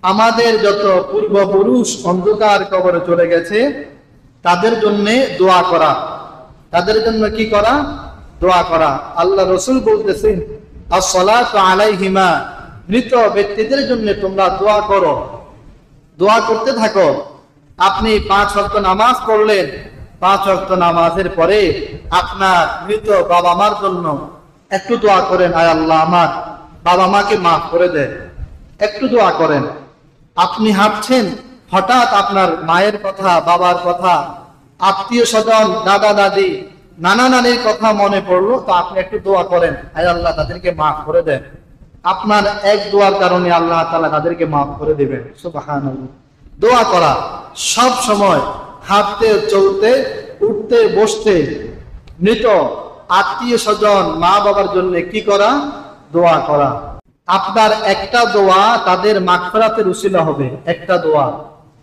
আমাদের যত পূর্বপুরুষ অন্ধকার কবরে চলে গেছে তাদের জন্য দোয়া করা, তাদের জন্য কি করা? দোয়া করা। আল্লাহ রসুল বলতেছেন আসসালাতু আলাইহিমা, মৃত ব্যক্তিদের জন্য তোমরা দোয়া করো, দোয়া করতে থাকো। আপনি 5 ওয়াক্ত নামাজ পড়লেন, 5 ওয়াক্ত নামাজের পরে আপনার মৃত বাবা মার জন্য একটু দোয়া করেন, আয় আল্লাহ আমার বাবা মাকে মাফ করে দেন, একটু দোয়া করেন। আপনি হাঁটছেন, হঠাৎ আপনার মায়ের কথা, বাবার কথা, আত্মীয় স্বজন, দাদা দাদি, নানা নানির কথা মনে পড়লো, তো আপনি একটু দোয়া করেন, আয় আল্লাহ তাদেরকে মাফ করে দেন। আপনার এক দোয়ার কারণে আল্লাহ তাআলা তাদেরকে মাফ করে দিবেন। সুবহানাল্লাহ। দোয়া করা সব সময়, হাঁটতে চলতে উঠতে বসতে, মৃত আত্মীয় স্বজন মা বাবার জন্য কি করা? দোয়া করা। আপনার একটা দোয়া তাদের মাগফিরাতের উসিলা হবে, একটা দোয়া।